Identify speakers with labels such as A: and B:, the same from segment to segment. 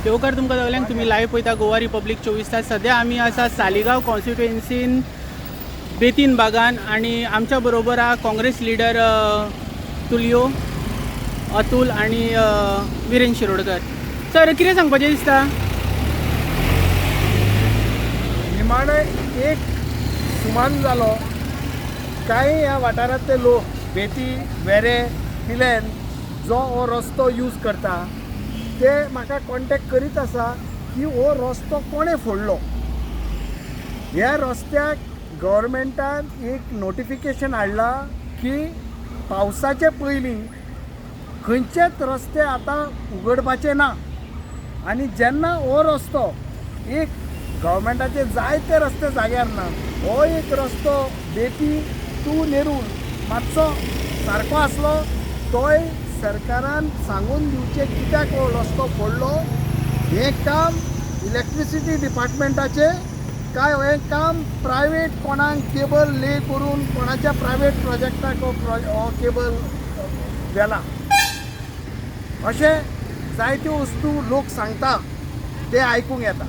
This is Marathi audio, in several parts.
A: देवकार तुमकां सगल्यांक तुम्ही लाईव्ह पळयता गोवा रिपब्लीक 24 तास. सध्या आम्ही आसा सालिगांव कॉन्स्टिट्युएन्सीन बेतीन बागान आणि आमच्या बरोबर हा काँग्रेस लिडर तुलियो अतुल आणि विरेन शिरोडकर. सर कितें सांगपाचें दिसता?
B: निमाणे एक सुमान जालो कांय ह्या वाठारांतले लोक बेती वेरे पिलेन जो हो रस्तो यूज करता ते म्हाका कॉन्टेक्ट करीत आसा की हो रस्तो कोणें फोडलो. ह्या रस्त्याक गव्हर्मेंटान एक नोटिफिकेशन हाडला की पावसाचे पयलीं खंयचेच रस्ते आतां उगडपाचे ना. आनी जेन्ना हो रस्तो एक गव्हर्मेंटाचे जायते रस्ते जाग्यार ना, हो एक रस्तो बेती टू नेरूल मातसो सारको आसलो तोय सरकारान सांगून दिवचे कित्याक हो रस्तो फोडलो. हें काम इलेक्ट्रिसिटी डिपार्टमेंटाचे काय हें काम प्रायवेट कोणाक केबल ले करून कोणाच्या प्रायवेट प्रोजेक्टाक हो केबल गेला अशें जायत्यो वस्तू लोक सांगता ते आयकूंक येता.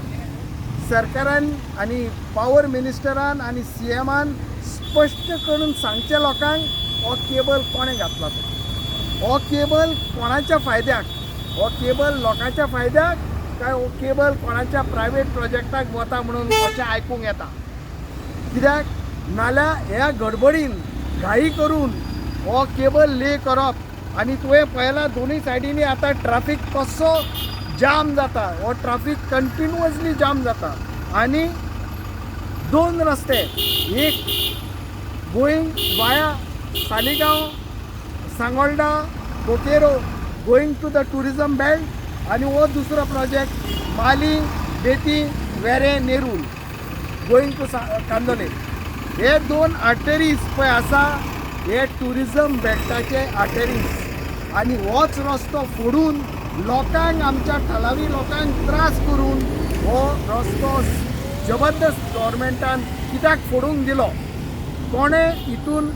B: सरकारान आनी पावर मिनिस्टरान आनी CMान स्पश्ट करून सांगचे लोकांक हो केबल कोणें घातला तो. हो केबल कोणाच्या फायद्याक, हो केबल लोकांच्या फायद्याक काय हो केबल कोणाच्या प्रायवेट प्रोजेक्टाक वता म्हणून अशें आयकूंक येता. कित्याक नाल्यार ह्या गडबडीन घाई करून हो केबल ले करप आनी तुवें पळयलां दोनूय सायडीनी आतां ट्राफीक कसो जाम जाता. हो ट्राफीक कंटिन्युअसली जाम जाता आनी दोन रस्ते, एक गोईंग वाया सालिगांव सांगोळडा बोकेरो going to the tourism belt आनी हो दुसरो प्रोजेक्ट माली बेती वेरे नेरूल गोईंग टू कांदोले. हे दोन आर्टरीज पळय आसा हे टुरिजम बेल्टाचे आर्टरीज आनी होच रस्तो फोडून लोकांक आमच्या थळावी लोकांक त्रास करून हो रस्तो जबरदस्त गव्हर्मेंटान कित्याक फोडूंक दिलो. कोणें हितून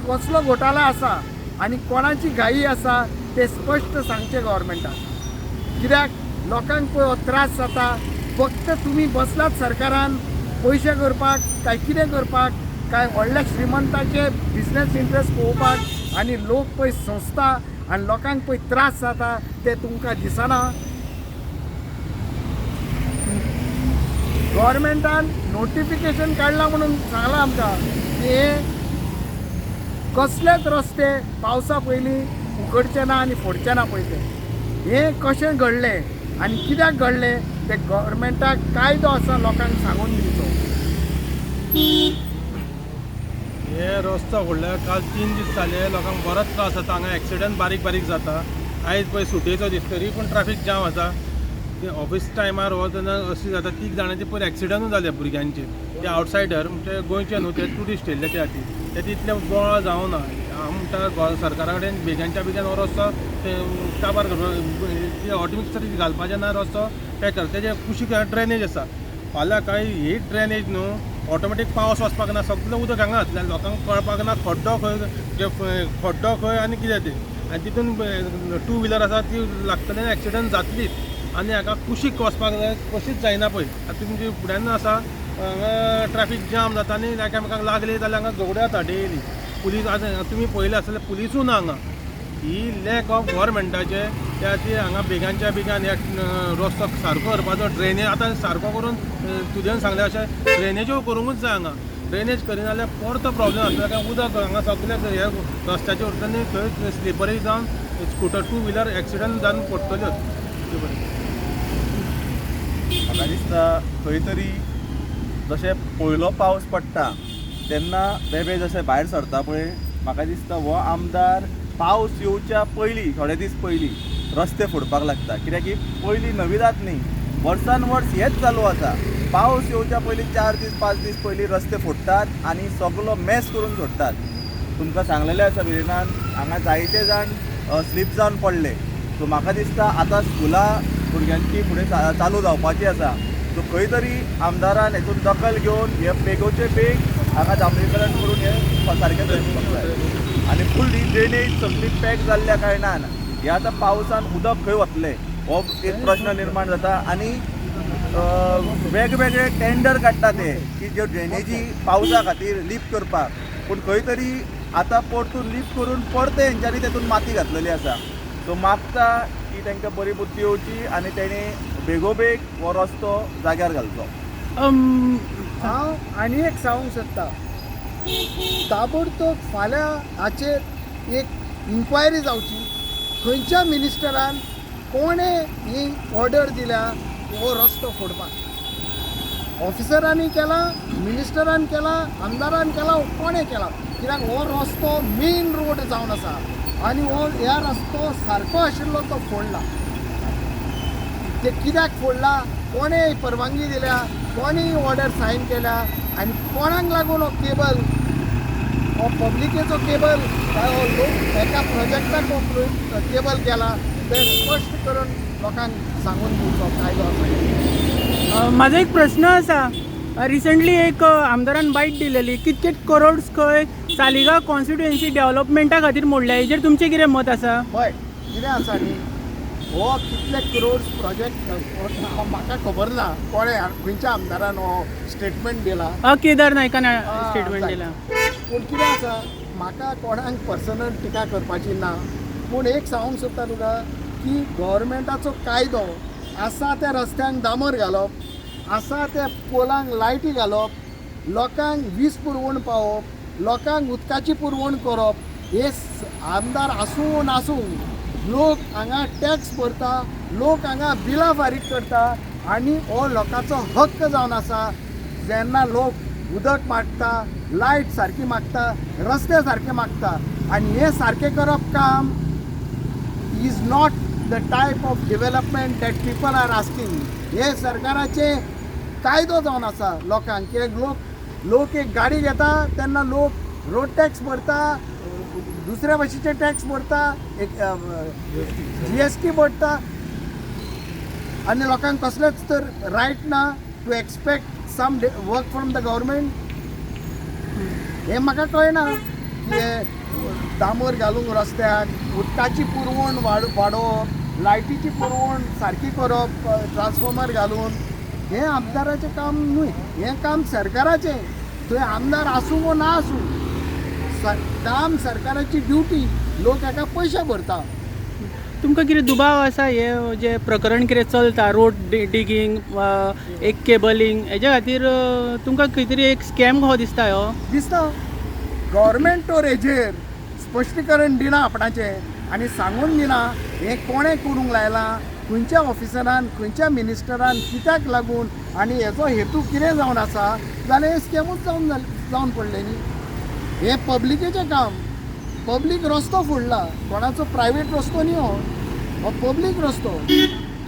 B: कसलो घोटाळा आसा आनी कोणाची घाई आसा ते स्पश्ट सांगचे गव्हर्मेंटान. कित्याक लोकांक पळय हो त्रास जाता. फक्त तुमी बसलात सरकारान पयशे करपाक काय कितें करपाक, काय व्हडल्या श्रीमंताचे बिझनेस इंट्रस्ट पळोवपाक आनी लोक पळय संस्था आनी लोकांक पळय त्रास जाता ते तुमकां दिसना. गव्हर्मेंटान नोटिफिकेशन काडला म्हणून सांगलां आमकां की हे कसलेच रस्ते पावसा पयलीं उगडचे ना आनी फोडचे ना पळय ते. हें कशें घडलें आनी कित्याक घडलें ते गव्हर्मेंटाक कायदो आसा लोकांक सांगून दिवचो.
C: हे रस्तो फोडल्यार काल 3 दीस जाले लोकांक बरोच त्रास जाता. हांगा एक्सिडंट बारीक बारीक जाता. आयज पळय सुटयेचो दीस तरी पूण ट्राफीक जाम आसा. ते ऑफिस टायमार वतना अशी जाता 3 जाणांचे पयर एक्सिडंटूय जाले भुरग्यांचे. ते आवटसायडर म्हणजे गोंयचे न्हू ते ट्युरिस्ट येयल्ले त्या खातीर ते तितले बोवाळ जावं ना. हांव म्हणटा सरकारा कडेन बेग्यानच्या बेगीन हो रस्तो काबार करपाक ऑटोमेटीक घालपाचें ना रस्तो पॅक करता. तेजे कुशीक ड्रेनेज आसा. फाल्यां कांय ही ड्रेनेज न्हू ऑटोमॅटीक पावस वचपाक ना. सगळें उदक हांगा घातल्यार लोकांक कळपाक ना खड्डो खंय आनी कितें तें. आनी तितून 2 व्हिलर आसा ती लागतले एक्सिडंट जातलीच आनी हाका कुशीक वचपाक जाय कशीच जायना पळय. आतां तुमची फुड्यान आसा हांगा ट्राफीक जाम जाता आनी एकामेकांक लागले जाल्यार हांगा झगड्यो जाता डेली. पुलीस आतां तुमी पळयलें आसलें पुलीसूय ना हांगा. ही लॅक ऑफ गव्हर्मेंटाचे. त्या खातीर हांगा बेगानच्या बेगान ह्या रस्तो सारको करपाचो. ड्रेनेज आतां सारको करून तुज्यान सांगलें अशें ड्रेनेजूय करूंकूच जाय. हांगा ड्रेनेज करिना जाल्यार परतो प्रॉब्लेम आसता. कारण उदक हांगा सगळ्या हे रस्त्याचे वरच्यान थंय स्लिपरी जावन स्कुटर 2 व्हिलर एक्सिडंट जावन पडटल्योच.
D: म्हाका दिसता खंय तरी जशें पयलो पावस पडटा तेन्ना बेबे जशें भायर सरता पळय म्हाका दिसता हो आमदार पावस येवच्या पयलीं थोडे दीस पयलीं रस्ते फोडपाक लागता. कित्याक की पयलीं नविदात न्ही वर्सान वर्स हेच चालू आसा. पावस येवच्या पयलीं 4 दीस 5 दीस पयलीं रस्ते फोडटात आनी सगळो मॅस करून सोडटात. तुमकां सांगलेलें आसा विरेनान हांगा जायते जाण स्लीप जावन पडले. सो म्हाका दिसता आतां स्कुलां भुरग्यांची फुडें चालू जावपाची आसा. सो खंय तरी आमदारान हेतून दखल घेवन हे बेगोचे बेग हांगा डांबरीकरण करून हे सारकें करपाक जाय. आनी फुल्ली ड्रेनेज सगळी पॅक जाल्ल्या कारणान हे आतां पावसान उदक खंय वतलें हो एक प्रश्न निर्माण जाता. आनी वेगवेगळे टेंडर काडटा ते की ज्यो ड्रेनेजी पावसा खातीर लिफ्ट करपाक, पूण खंय तरी आतां परतून लिफ्ट करून परते हेंच्यांनी तेतून माती घातलेली आसा. सो मागता की तांकां बरी बुद्धी येवची आनी तेणी बेगोबेग हो रस्तो जाग्यार घालचो.
B: हांव आनी एक सांगूंक सोदता, ताबडतोब फाल्यां हाचेर एक इन्क्वायरी जावची. खंयच्या मिनिस्टरान कोणे ही ऑर्डर दिल्या हो रस्तो फोडपाक? ऑफिसरांनी केला, मिनिस्टरान केला, आमदारान केला, कोणें केला? कित्याक हो रस्तो मेन रोड जावन आसा आनी हो ह्या रस्तो सारको आशिल्लो तो फोडला. ते कित्याक फोडला, कोणें परवानगी दिल्या, कोणें ऑर्डर सायन केल्या आनी कोणाक लागून हो केबल, हो पब्लिकेचो केबल काय हो लोक एका प्रोजेक्टाक हो केबल केला ते स्पश्ट करून लोकांक सांगून दिवचो कायदो आसा.
A: माझा एक प्रश्न असा, रिसंटली एक आमदारान बायट दिलेली, कितके करोड्स खंय सालिगांव कॉन्स्टिट्युएन्सी डेव्हलपमेंटा खातीर मोडल्या, हेजेर तुमचें कितें मत आसा?
B: हय, कितें आसा न्ही, हो कितले करोड प्रोजेक्ट म्हाका खबर ना कोणें खंयच्या आमदारान हो स्टेटमेंट दिला.
A: केदार नायकान स्टेटमेंट दिला.
B: पूण कितें आसा, म्हाका कोणाक पर्सनल टिका करपाची ना, पूण एक सांगूंक सोदता तुका की गव्हर्मेंटाचो कायदो आसा त्या रस्त्यांक डांबर घालप, आसा त्या पोलांक लायटी घालप, लोकांक वीज पुरवण पावोवप, लोकांक उदकाची पुरवण करप, हे आमदार आसूं नासूं लोक हांगा टॅक्स भरता, लोक हांगा बिलां फारीक करता आनी हो लोकांचो हक्क जावन आसा. जेन्ना लोक उदक मागता, लायट सारकी मागता, रस्ते सारके मागता आनी हे सारकें करप काम is not the type of development that people are asking. हे सरकाराचे कायदो जावन आसा लोकांक. कित्याक लोक एक गाडी घेता तेन्ना लोक रोड टॅक्स भरता, दुसऱ्या भाशेचे टॅक्स भरता, एक GST भरता आनी लोकांक कसलेच तर रायट ना to expect some work from the government. हे म्हाका कळना की हे डांबर घालूंक रस्त्याक, उदकाची पुरवण वाडोवप, लायटीची पुरवण सारकी करप, ट्रान्सफॉर्मर घालून, हें आमदाराचें काम न्हय, हें काम सरकाराचें. थंय आमदार आसूं वो ना आसूं, काम सरकाराची ड्युटी, लोक हाका पयशे भरता.
A: तुमकां कितें दुबाव आसा हे जे प्रकरण कितें चलता, रोड डिगींग, एक केबलिंग, हेज्या खातीर तुमकां खंय तरी एक स्कॅम कहो दिसता ह्यो?
B: दिसता गव्हर्मेंट तर हेजेर स्पश्टीकरण दिना आपणाचें आनी सांगून दिना हें कोणें करूंक लायलां, खंयच्या ऑफिसरान, खंयच्या मिनिस्टरान, कित्याक लागून आनी हेजो हेतू कितें जावन आसा, जाल्यार हें स्कॅमूच जावन पडलें न्ही. हें पब्लिकेचें काम, पब्लीक रस्तो फोडला, कोणाचो प्रायवेट रस्तो न्ही हो पब्लीक रस्तो.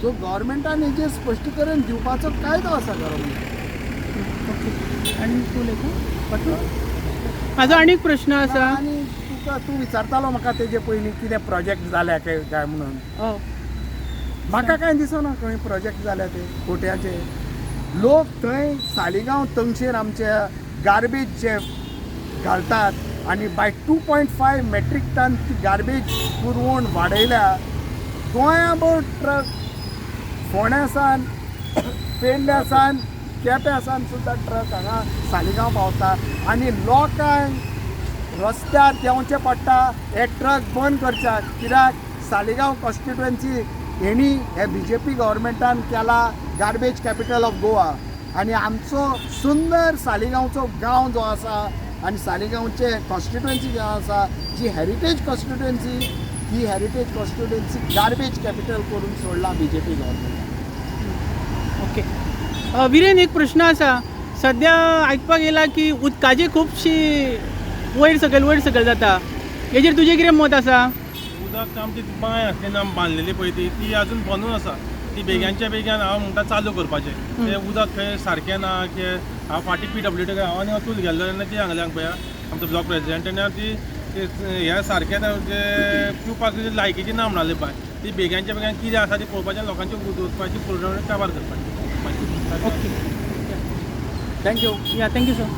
B: सो गव्हर्मेंटान हेजेर स्पश्टीकरण दिवपाचो कायदो आसा गव्हर्मेंट.
A: आनी तूं उलयता? म्हाजो आनीक प्रश्न आसा.
B: आनी तूं विचारतालो म्हाका तेजे पयलीं कितें प्रोजेक्ट जाल्या काय म्हणून. म्हाका कांय दिसना खंय प्रोजेक्ट जाल्या ते कोट्याचे. लोक थंय सालिगांव तंगशेर आमचे गार्बेज जे घालतात आनी बाय 2.5 मेट्रीक टन ती गार्बेज पुरवण वाडयल्या. गोंयाभर ट्रक फोंड्यासान, पेडण्यासान, केप्यासान सुद्दां ट्रक हांगा सालिगांव पावता आनी लोकांक रस्त्यार देंवचें पडटा हे ट्रक बंद करच्याक. कित्याक सालिगांव कॉन्स्टिट्युएन्सी हेणी हे BJP गव्हर्मेंटान केला गार्बेज कॅपिटल ऑफ गोवा आनी आमचो सुंदर सालिगांवचो गांव जो आसा आनी सालिगांवचे कॉन्स्टिट्युएन्सी जो आसा, जी हेरिटेज कॉन्स्टिट्युएन्सी, ही हेरिटेज कॉन्स्टिट्युएन्सी गार्बेज कॅपिटल करून सोडला BJP गव्हर्मेंटान.
A: ओके. विरेन, एक प्रश्न आसा. सद्या आयकपाक येला की उदकाची खुबशी वयर सकयल जाता, हेजेर तुजें कितें मत आसा?
C: उदक आमची बांय आसली ना बांदलेली पळय ती अजून बनून आसा. ती बेग्यानच्या बेग्यान हांव म्हणटा चालू करपाचें. तें उदक थंय सारकें ना. की हांव फाटीं PWD हांव आनी अतूल गेल्लो तेन्ना ती हांगल्यान पळया आमचो ब्लॉक प्रेसिडेंट, तेन्ना ती हें सारकें जे पिवपाक लायकीची ना म्हणले पळय, ती बेग्यानच्या बेग्यान कितें आसा ती पळोवपाचें, लोकांची उदकाची पुरवण काबार करपाची.
A: ओके.
B: थँक्यू.
A: या, थँक्यू सर.